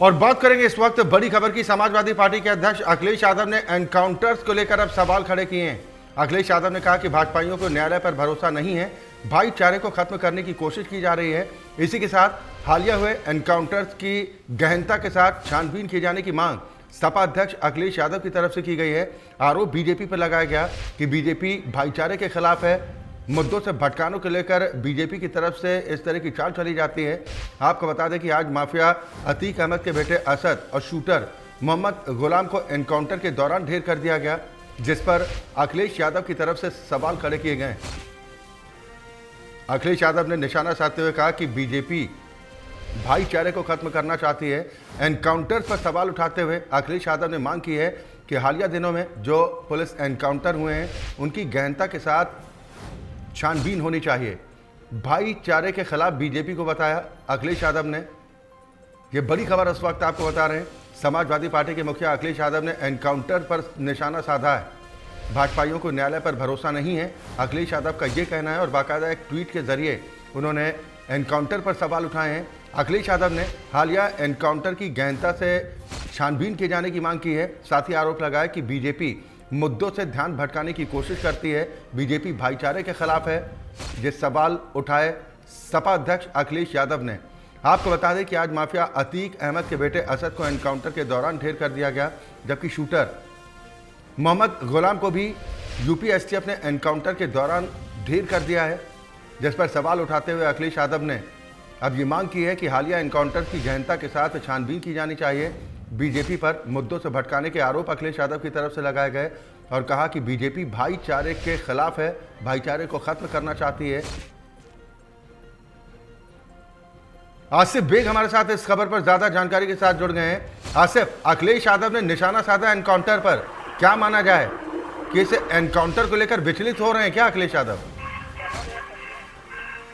और बात करेंगे इस वक्त बड़ी खबर की। समाजवादी पार्टी के अध्यक्ष अखिलेश यादव ने एनकाउंटर्स को लेकर अब सवाल खड़े किए हैं। अखिलेश यादव ने कहा कि भाजपाइयों को न्यायालय पर भरोसा नहीं है, भाईचारे को खत्म करने की कोशिश की जा रही है। इसी के साथ हालिया हुए एनकाउंटर्स की गहनता के साथ छानबीन किए जाने की मांग सपा अध्यक्ष अखिलेश यादव की तरफ से की गई है। आरोप बीजेपी पर लगाया गया कि बीजेपी भाईचारे के खिलाफ है। मुद्दों से भटकाने को लेकर बीजेपी की तरफ से इस तरह की चाल चली जाती है। आपको बता दें कि आज माफिया अतीक अहमद के बेटे असद और शूटर मोहम्मद गुलाम को एनकाउंटर के दौरान ढेर कर दिया गया, जिस पर अखिलेश यादव की तरफ से सवाल खड़े किए गए। अखिलेश यादव ने निशाना साधते हुए कहा कि बीजेपी भाईचारे को खत्म करना चाहती है। एनकाउंटर पर सवाल उठाते हुए अखिलेश यादव ने मांग की है कि हालिया दिनों में जो पुलिस एनकाउंटर हुए हैं उनकी गहनता के साथ छानबीन होनी चाहिए। भाईचारे के खिलाफ बीजेपी को बताया अखिलेश यादव ने। यह बड़ी खबर इस वक्त आपको बता रहे हैं। समाजवादी पार्टी के मुखिया अखिलेश यादव ने एनकाउंटर पर निशाना साधा है। भाजपाइयों को न्यायालय पर भरोसा नहीं है, अखिलेश यादव का यह कहना है और बाकायदा एक ट्वीट के जरिए उन्होंने एनकाउंटर पर सवाल उठाए हैं। अखिलेश यादव ने हालिया एनकाउंटर की गहनता से छानबीन किए जाने की मांग की है। साथ ही आरोप लगाया कि बीजेपी मुद्दों से ध्यान भटकाने की कोशिश करती है, बीजेपी भाईचारे के खिलाफ है। ये सवाल उठाए सपा अध्यक्ष अखिलेश यादव ने। आपको बता दें कि आज माफिया अतीक अहमद के बेटे असद को एनकाउंटर के दौरान ढेर कर दिया गया, जबकि शूटर मोहम्मद गुलाम को भी यूपी एसटीएफ ने एनकाउंटर के दौरान ढेर कर दिया है, जिस पर सवाल उठाते हुए अखिलेश यादव ने अब ये मांग की है कि हालिया एनकाउंटर की गहनता के साथ छानबीन की जानी चाहिए। बीजेपी पर मुद्दों से भटकाने के आरोप अखिलेश यादव की तरफ से लगाए गए और कहा कि बीजेपी भाईचारे के खिलाफ है, भाईचारे को खत्म करना चाहती है। आसिफ बेग हमारे साथ इस खबर पर ज्यादा जानकारी के साथ जुड़ गए हैं। आसिफ, अखिलेश यादव ने निशाना साधा एनकाउंटर पर, क्या माना जाए कि इस एनकाउंटर को लेकर विचलित हो रहे हैं क्या अखिलेश यादव?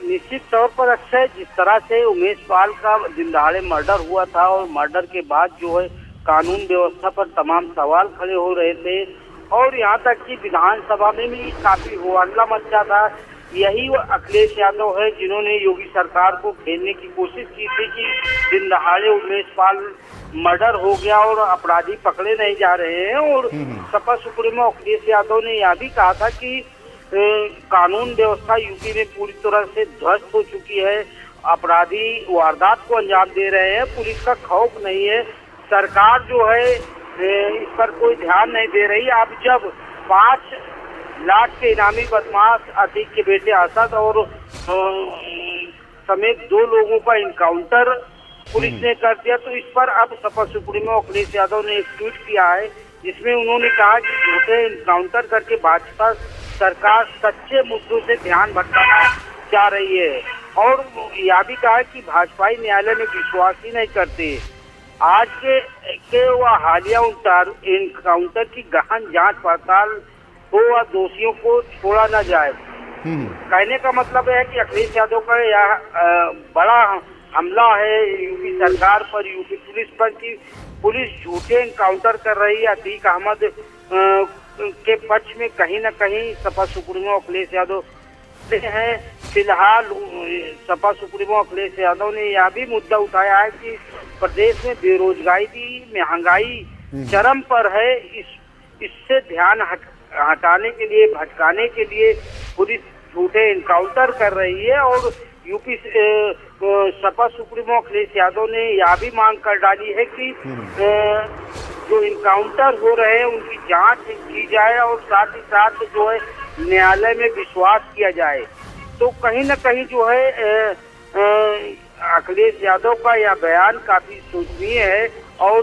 निश्चित तौर पर अक्षय, जिस तरह से उमेश पाल का दिन दहाड़े मर्डर हुआ था और मर्डर के बाद जो है कानून व्यवस्था पर तमाम सवाल खड़े हो रहे थे और यहाँ तक कि विधानसभा में भी काफी हल्ला मचा था। यही वो अखिलेश यादव है जिन्होंने योगी सरकार को घेरने की कोशिश की थी कि दिन दहाड़े उमेश पाल मर्डर हो गया और अपराधी पकड़े नहीं जा रहे हैं। और सपा सुप्रीमो अखिलेश यादव ने यह भी कहा था कि कानून व्यवस्था यूपी में पूरी तरह से ध्वस्त हो चुकी है, अपराधी वारदात को अंजाम दे रहे हैं, पुलिस का खौफ नहीं है, सरकार जो है इस पर कोई ध्यान नहीं दे रही। अब जब 5 लाख के इनामी बदमाश अतीक के बेटे असद और समेत 2 लोगों का इनकाउंटर पुलिस ने कर दिया, तो इस पर अब सपा सुप्रीमो अखिलेश यादव ने एक ट्वीट किया है जिसमें उन्होंने कहा कि झूठे इनकाउंटर करके भाजपा सरकार सच्चे मुद्दों से ध्यान भटकाना चाह रही है। और यह भी कहा कि भाजपाई न्यायालय में विश्वास ही नहीं करते। आज के वह हालिया इनकाउंटर की गहन जांच पड़ताल हो व दोषियों को छोड़ा न जाए। कहने का मतलब है कि अखिलेश यादव का यह बड़ा हमला है यूपी सरकार पर, यूपी पुलिस पर, कि पुलिस झूठे इनकाउंटर कर रही है। अतीक अहमद के पक्ष में कहीं न कहीं सपा सुप्रीमो अखिलेश यादव हैं। फिलहाल सपा सुप्रीमो अखिलेश यादव ने यह भी मुद्दा उठाया है कि प्रदेश में बेरोजगारी, महंगाई चरम पर है, इससे ध्यान हटाने के लिए, भटकाने के लिए पुलिस झूठे इनकाउंटर कर रही है। और यूपी सपा सुप्रीमो अखिलेश यादव ने यह भी मांग कर डाली है कि जो इनकाउंटर हो रहे हैं उनकी जांच की जाए और साथ ही साथ जो है न्यायालय में विश्वास किया जाए। तो कहीं न कहीं जो है अखिलेश यादव का यह बयान काफी शोचनीय है और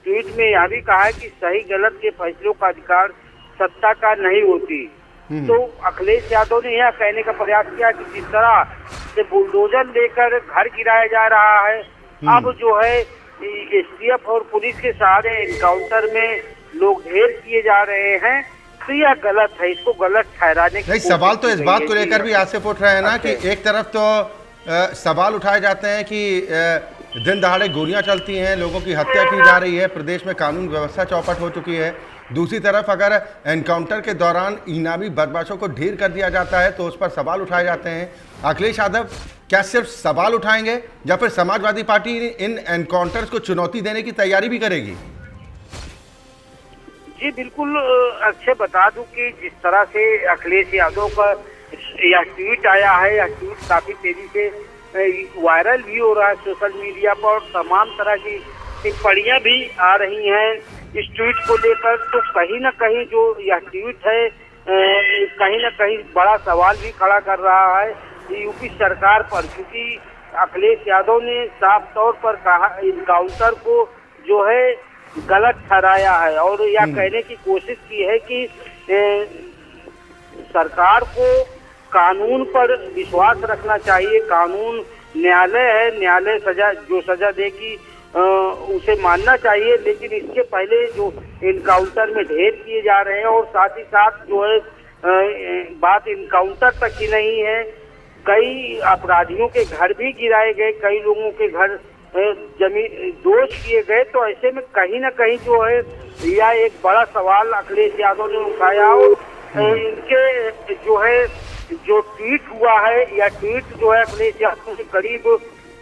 ट्वीट में यह भी कहा है कि सही गलत के फैसलों का अधिकार सत्ता का नहीं होती। तो अखिलेश यादव ने यह कहने का प्रयास किया कि जिस तरह से बुलडोजर लेकर घर गिराया जा रहा है, अब जो है एसटीएफ और पुलिस के सहारे एनकाउंटर में लोग ढेर किए जा रहे हैं, तो यह गलत है, इसको गलत ठहराने की सवाल तो इस बात को लेकर भी आसिफ उठ रहे हैं ना कि एक तरफ तो सवाल उठाए जाते हैं कि दिन दहाड़े गोलियां चलती हैं, लोगों की हत्या की जा रही है, प्रदेश में कानून व्यवस्था चौपट हो चुकी है। दूसरी तरफ अगर एनकाउंटर के दौरान इनामी बदमाशों को ढेर कर दिया जाता है तो उस पर सवाल उठाए जाते हैं। अखिलेश यादव क्या सिर्फ सवाल उठाएंगे या फिर समाजवादी पार्टी इन एनकाउंटर्स को चुनौती देने की तैयारी भी करेगी? जी बिल्कुल, अक्षय बता दूं कि जिस तरह से अखिलेश यादव का यह ट्वीट आया है, यह ट्वीट काफी तेजी से वायरल भी हो रहा है सोशल मीडिया पर, और तमाम तरह की टिप्पणियां भी आ रही हैं इस ट्वीट को लेकर। तो कहीं ना कहीं जो यह ट्वीट है कहीं ना कहीं बड़ा सवाल भी खड़ा कर रहा है यूपी सरकार पर, क्योंकि अखिलेश यादव ने साफ तौर पर कहा, इनकाउंटर को जो है गलत ठहराया है और यह कहने की कोशिश की है कि सरकार को कानून पर विश्वास रखना चाहिए। कानून न्यायालय है, न्यायालय सजा देगी उसे मानना चाहिए, लेकिन इसके पहले जो इनकाउंटर में ढेर किए जा रहे हैं और साथ ही साथ जो है बात इनकाउंटर तक ही नहीं है, कई अपराधियों के घर भी गिराए गए, कई लोगों के घर जमीन दोष किए गए। तो ऐसे में कहीं ना कहीं जो है यह एक बड़ा सवाल अखिलेश यादव ने उठाया और इनके जो ट्वीट हुआ है, यह ट्वीट जो है अखिलेश यादव ने करीब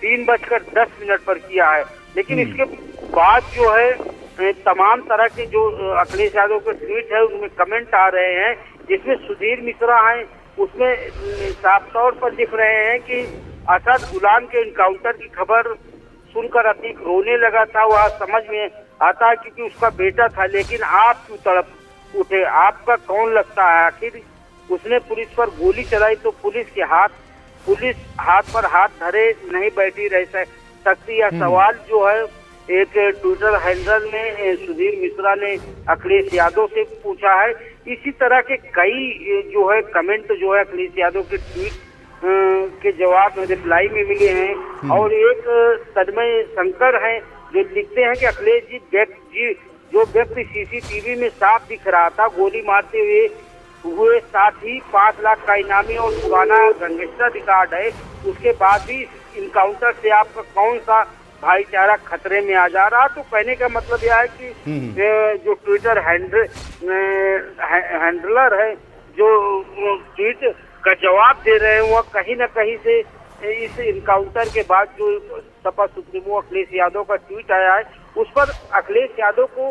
3:10 पर किया है, लेकिन इसके बाद जो है तमाम तरह के जो अखिलेश यादव के ट्वीट है उनमें कमेंट आ रहे हैं, जिसमें सुधीर मिश्रा हैं, उसमें साफ तौर पर लिख रहे हैं कि असद गुलाम के इनकाउंटर की खबर सुनकर अतीक रोने लगा था। वह समझ में आता है क्योंकि उसका बेटा था, लेकिन आप क्यों तड़प उठे, आपका कौन लगता है? आखिर उसने पुलिस पर गोली चलाई तो पुलिस हाथ पर हाथ धरे नहीं बैठी रह सकती। यह सवाल जो है एक ट्विटर हैंडल में सुधीर मिश्रा ने अखिलेश यादव से पूछा है। इसी तरह के कई जो है कमेंट जो है अखिलेश यादव के ट्वीट के जवाब में रिप्लाई में मिले हैं। और एक तन्मय शंकर हैं जो लिखते हैं कि अखिलेश जी जो व्यक्ति सीसीटीवी में साफ दिख रहा था गोली मारते हुए साथ ही 5 लाख का इनामी और पुराना गैंगस्टर रिकॉर्ड है, उसके बाद भी इनकाउंटर से आपका कौन सा भाईचारा खतरे में आ जा रहा? तो कहने का मतलब यह है कि जो ट्विटर हैंडलर है जो ट्वीट का जवाब दे रहे हैं वह कहीं ना कहीं से इस इनकाउंटर के बाद जो सपा सुप्रीमो अखिलेश यादव का ट्वीट आया है उस पर अखिलेश यादव को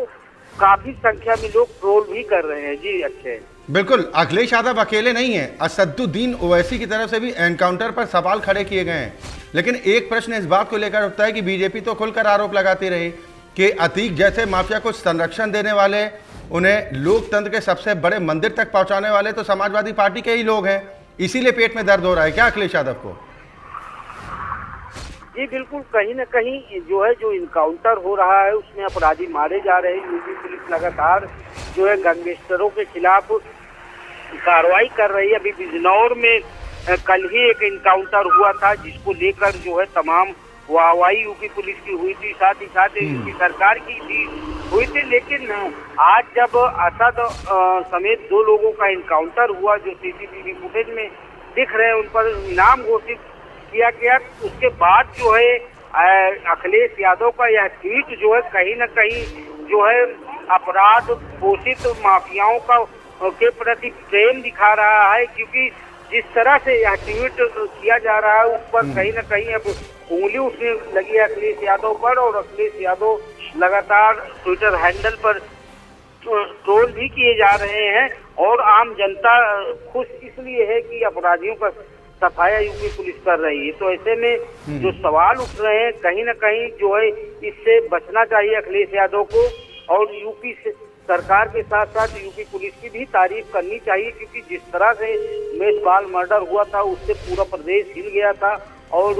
काफी संख्या में लोग ट्रोल भी कर रहे हैं। जी अच्छे, बिल्कुल, अखिलेश यादव अकेले नहीं है, असदुद्दीन ओवैसी की तरफ से भी एनकाउंटर पर सवाल खड़े किए गए हैं। लेकिन एक प्रश्न इस बात को लेकर उठता है कि बीजेपी तो खुलकर आरोप लगाती रही कि अतीक जैसे माफिया को संरक्षण देने वाले, उन्हें लोकतंत्र के सबसे बड़े मंदिर तक पहुंचाने वाले तो समाजवादी पार्टी के ही लोग हैं, इसीलिए पेट में दर्द हो रहा है क्या अखिलेश यादव को? जी बिल्कुल, कहीं ना कहीं जो है जो इनकाउंटर हो रहा है उसमें अपराधी मारे जा रहे हैं। यूपी पुलिस लगातार जो है गैंगस्टरों के खिलाफ कार्रवाई कर रही है। अभी बिजनौर में कल ही एक इनकाउंटर हुआ था जिसको लेकर जो है तमाम वाहवाही यूपी पुलिस की हुई थी, साथ ही साथ यूपी सरकार की भी हुई थी। लेकिन आज जब असद समेत 2 लोगों का इनकाउंटर हुआ जो सीसीटीवी फुटेज में दिख रहे हैं, उन पर इनाम घोषित किया गया, उसके बाद जो है अखिलेश यादव का यह ट्वीट जो है कहीं ना कहीं जो है अपराध पोषित माफियाओं के प्रति प्रेम दिखा रहा है, क्योंकि जिस तरह से यह ट्वीट किया जा रहा है उस पर कहीं ना कहीं अब उंगली उठने लगी है अखिलेश यादव पर, और अखिलेश यादव लगातार ट्विटर हैंडल पर ट्रोल भी किए जा रहे हैं। और आम जनता खुश इसलिए है कि अपराधियों का सफाया यूपी पुलिस कर रही है। तो ऐसे में जो सवाल उठ रहे हैं कहीं ना कहीं जो है इससे बचना चाहिए अखिलेश यादव को, और यूपी सरकार के साथ साथ यूपी पुलिस की भी तारीफ करनी चाहिए, क्योंकि जिस तरह से मेषपाल मर्डर हुआ था उससे पूरा प्रदेश हिल गया था और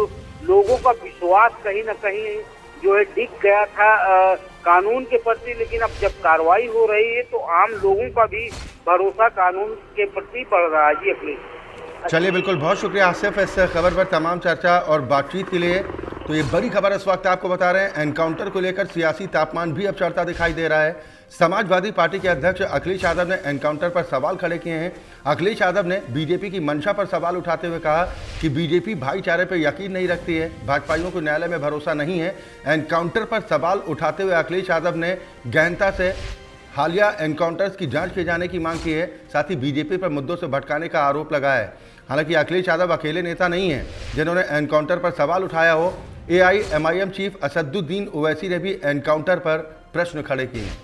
लोगों का विश्वास कहीं ना कहीं जो है डिग गया था कानून के प्रति। लेकिन अब जब कार्रवाई हो रही है तो आम लोगों का भी भरोसा कानून के प्रति बढ़ रहा है। जी अखिलेश, चलिए बिल्कुल, बहुत शुक्रिया आसिफ इस खबर पर तमाम चर्चा और बातचीत के लिए। तो ये बड़ी खबर इस वक्त आपको बता रहे हैं, एनकाउंटर को लेकर सियासी तापमान भी अब चढ़ता दिखाई दे रहा है। समाजवादी पार्टी के अध्यक्ष अखिलेश यादव ने एनकाउंटर पर सवाल खड़े किए हैं। अखिलेश यादव ने बीजेपी की मंशा पर सवाल उठाते हुए कहा कि बीजेपी भाईचारे पर यकीन नहीं रखती है, भाजपाइयों को न्यायालय में भरोसा नहीं है। एनकाउंटर पर सवाल उठाते हुए अखिलेश यादव ने गहनता से हालिया एनकाउंटर्स की जांच किए जाने की मांग की है। साथ ही बीजेपी पर मुद्दों से भटकाने का आरोप लगाया है। हालांकि अखिलेश यादव अकेले नेता नहीं हैं जिन्होंने एनकाउंटर पर सवाल उठाया हो। एआईएमआईएम चीफ असदुद्दीन ओवैसी ने भी एनकाउंटर पर प्रश्न खड़े किए हैं।